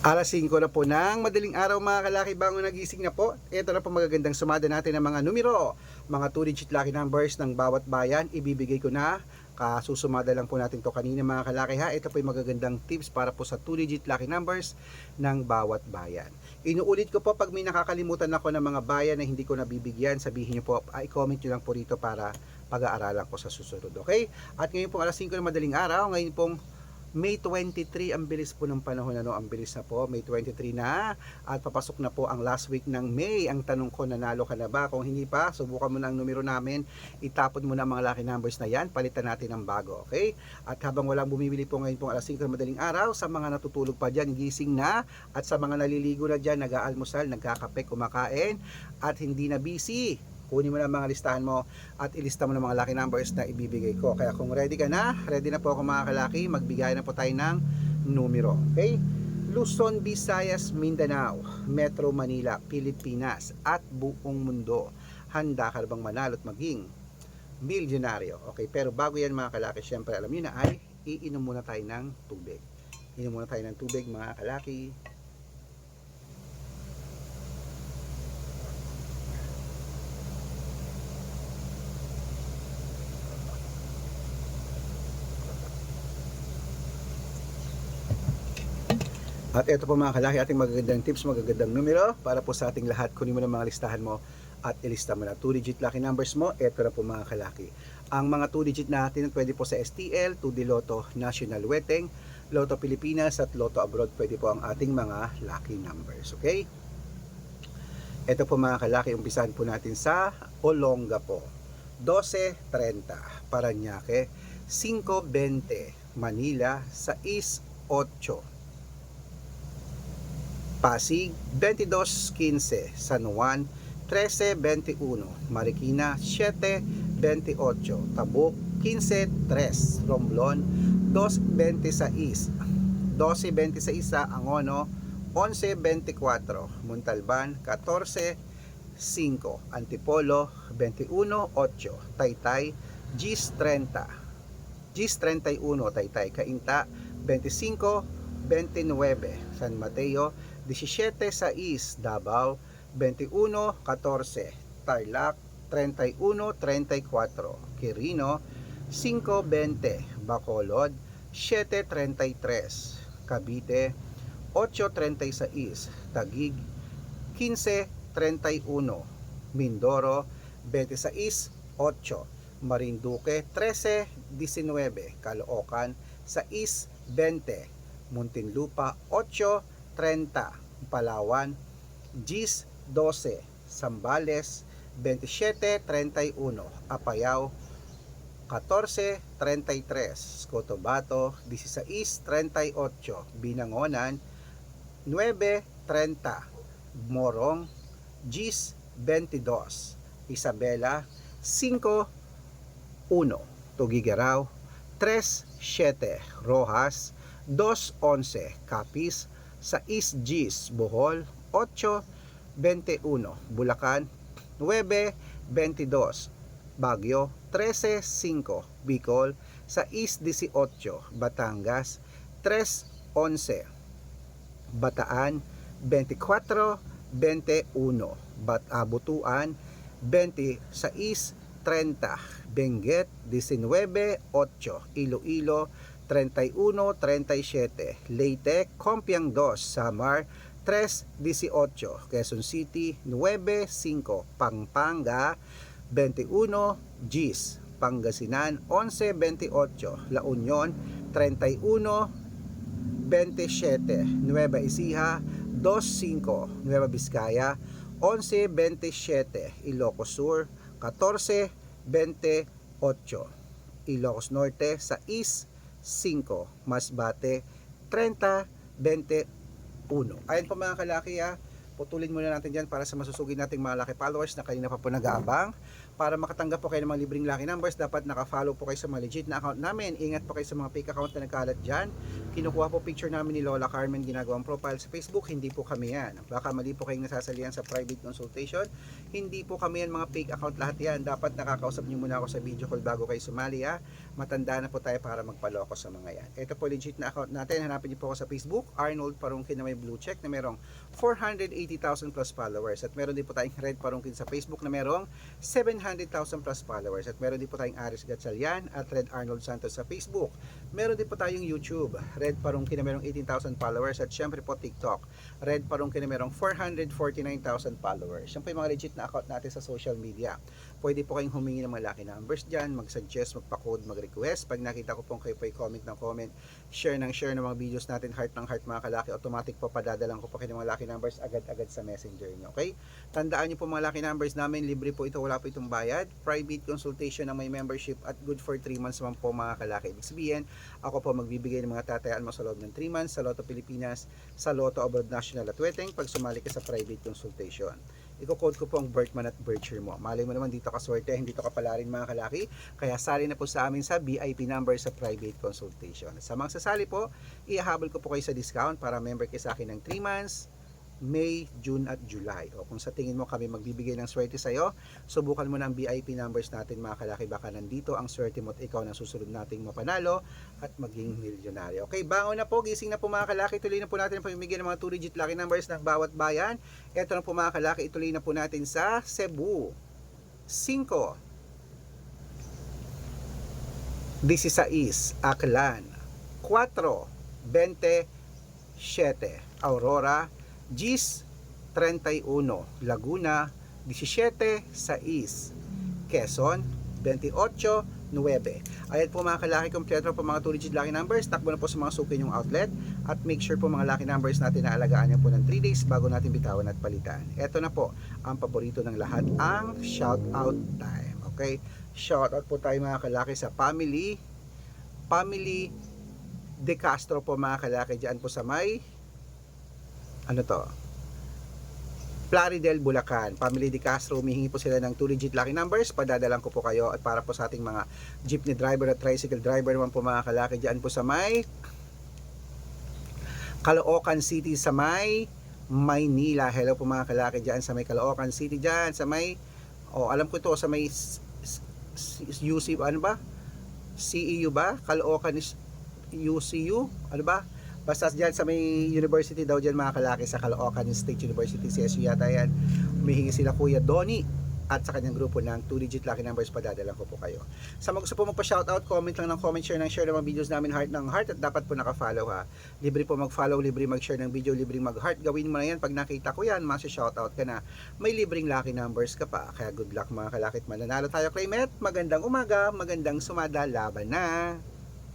Alas 5 na po ng madaling araw mga kalaki, bangon nagising na po. Ito na po magagandang sumada natin ng mga numero, mga 2-digit lucky numbers ng bawat bayan. Ibibigay ko na, kasusumada lang po natin to kanina mga kalaki ha. Ito po yung magagandang tips para po sa 2-digit lucky numbers ng bawat bayan. Inuulit ko po pag may nakakalimutan ako ng mga bayan na hindi ko nabibigyan, sabihin nyo po, i-comment nyo lang po rito para pag-aaralan ko sa susunod, okay? At ngayon po alas 5 ng madaling araw, ngayon pong May 23, ang bilis po ng panahon, ano, ang bilis na po, May 23 na, at papasok na po ang last week ng May. Ang tanong ko, nanalo ka na ba? Kung hindi pa, subukan mo na ang numero namin, itapon mo na ang mga lucky numbers na yan, palitan natin ng bago, okay? At habang walang bumibili po ngayon pong alas 5 ng madaling araw, sa mga natutulog pa dyan, gising na, at sa mga naliligo na dyan, nag-aalmusal, nagkakape, kumakain, at hindi na busy, kunin mo na mga listahan mo at ilista mo na mga lucky numbers na ibibigay ko. Kaya kung ready ka na, ready na po ako mga kalaki, magbigay na po tayo ng numero. Okay? Luzon, Visayas, Mindanao, Metro Manila, Pilipinas, at buong mundo. Handa ka bang manalo at maging milyonaryo? Okay, pero bago yan mga kalaki, syempre alam niyo na ay iinom muna tayo ng tubig. Inom muna tayo ng tubig mga kalaki. At ito po mga kalaki, ating magagandang tips, magagandang numero para po sa ating lahat. Kunin mo na mga listahan mo at ilista mo na 2-digit lucky numbers mo. Ito na po mga kalaki. Ang mga 2-digit natin pwede po sa STL, 2D Lotto, National Weteng, Lotto Pilipinas at Lotto Abroad. Pwede po ang ating mga lucky numbers. Okay? Ito po mga kalaki, umpisahan po natin sa Olongapo. 12.30 Parañaque, 5.20 Manila, 6.8 Pasig, 22.15 San Juan, 13.21 Marikina, 7.28 Tabuk, 15.3 Romblon, 2.26 12.26 Angono, 11.24 Montalban, 14.5 Antipolo, 21.8 Taytay, Gis 30 Gis 31 Taytay, Cainta, 25.29 San Mateo, 17.6 Davao, 21.14 Tarlac, 31.34 Quirino, 5.20 Bacolod, 7.33 Cavite, 8.36 Taguig, 15.31 Mindoro, 26.8 Marinduque, 13.19 Caloocan, 6.20 Muntinlupa, 8.30 Palawan, 10.12 Zambales, 27.31 Apayao, 14.33 Cotabato, 16.38 Binangonan, 9.30 Morong, 10.22 Isabela, 5.1 Tugigaraw, 3.7 Rojas, 2.11 Capiz, 6 Gis Bohol, 8.21 Bulacan, 9.22 Baguio, 13.5 Bicol, 6.18 Batangas, 3.11 Bataan, 24.21 Butuan, 26.30 Benguet, 19.8 Iloilo, 31.37 Leyte, Compiang 2 Samar, 3.18 Quezon City, 9.5 Pampanga, 21 Gis Pangasinan, 11.28 La Union, 31.27 Nueva Ecija, 2.5 Nueva Vizcaya, 11.27 Ilocos Sur, 14.28 Ilocos Norte, 6.5 Masbate, 30.21. Ayun po mga kalaki ha, putulin muna natin dyan para sa masusugin nating mga laki followers na kanina pa po nag-aabang. Para makatanggap po kayo ng mga libreng lucky numbers, dapat naka-follow po kayo sa mga legit na account namin. Ingat po kayo sa mga fake account na nagkalat dyan. Kinukuha po picture namin ni Lola Carmen, ginagawang profile sa Facebook. Hindi po kami yan. Baka mali po kayong nasasalihan sa private consultation. Hindi po kami yan, mga fake account lahat yan. Dapat nakakausap nyo muna ako sa video call bago kayo sumali ha. Matanda na po tayo para magpaloko sa mga yan. Ito po legit na account natin. Hanapin nyo po ako sa Facebook, Arnold Parungkin, na may blue check na merong 480,000 plus followers. At meron din po tayong Red Parungkin sa Facebook na merong 700,000 plus followers. At meron din po tayong Aris Gatchalian at Red Arnold Santos sa Facebook. Meron din po tayong YouTube, Red Parungkin na merong 18,000 followers. At syempre po TikTok, Red Parungkin na merong 449,000 followers. Yan po yung mga legit na account natin sa social media. Pwede po kayong humingi ng mga lucky numbers dyan, mag-suggest, magpa-code, mag-request. Pag nakita ko pong kayo po comment ng comment, share ng mga videos natin, heart ng heart mga kalaki, automatic po padadalang ko po kayo ng mga lucky numbers agad-agad sa messenger nyo. Okay? Tandaan nyo po mga lucky numbers namin, libre po ito, wala po itong bayad. Private consultation ng may membership at good for 3 months naman po mga kalaki. Ibig sabihin, ako po magbibigay ng mga tatayaan mo sa loob ng 3 months sa Lotto Pilipinas, sa Lotto Abroad National at Weteng pag sumali ka sa private consultation. Iko-code ko po ang birth month at birth year mo. Malay mo naman dito ka swerte, hindi to kapala rin mga kalaki. Kaya sali na po sa amin sa VIP number sa private consultation. Sa mga sasali po, ihahabol ko po kayo sa discount para member kayo sa akin ng 3 months, May, June at July. O kung sa tingin mo kami magbibigay ng swerte sa'yo, subukan mo na ang VIP numbers natin mga kalaki. Baka nandito ang swerte mo at ikaw na susunod nating mapanalo at maging milyonaryo. Okay, bangon na po, gising na po mga kalaki. Tuloy na po natin ang pamimigay ng mga 2-digit lucky numbers ng bawat bayan. Ito na po mga kalaki, ituloy na po natin sa Cebu. 5, 16, Aklan. 4, 27, Aurora. Gis 31, Laguna 17, 6, Quezon 28, 9. Ayan po mga kalaki, kompleto po mga 2-digit lucky numbers. Takbo na po sa mga suki yung outlet at make sure po mga lucky numbers natin na alagaan nyo po ng 3 days bago natin bitawan at palitan. Ito na po ang paborito ng lahat, ang shout out time. Okay, shout out po tayo mga kalaki sa family De Castro po mga kalaki, dyan po sa may Plaridel, Bulacan. Family De Castro, humihingi po sila ng 2-digit lucky numbers. Padadalang ko po kayo at para po sa ating mga jeepney driver at tricycle driver naman po mga kalaki, dyan po sa may Caloocan City, sa may Maynila. Hello po mga kalaki, dyan sa may Caloocan City, dyan sa may alam ko ito, sa may UC, ano ba? CEU ba? Caloocan is UCU, ano ba? Basta dyan sa may university daw dyan mga kalaki, sa Caloocan State University, CSU yata yan. Humihingi sila Kuya Donnie at sa kanyang grupo ng 2-digit lucky numbers. Padadalang ko po kayo. Sa mga gusto po magpa-shoutout, comment lang ng comment, share ng mga videos namin, heart ng heart, at dapat po naka-follow ha. Libre po mag-follow, libre mag-share ng video, libre mag-heart. Gawin mo na yan, pag nakita ko yan, masya-shoutout ka na. May libreng lucky numbers ka pa. Kaya good luck mga kalaki at mananalo tayo, Claymet. Magandang umaga, magandang sumada, laban na!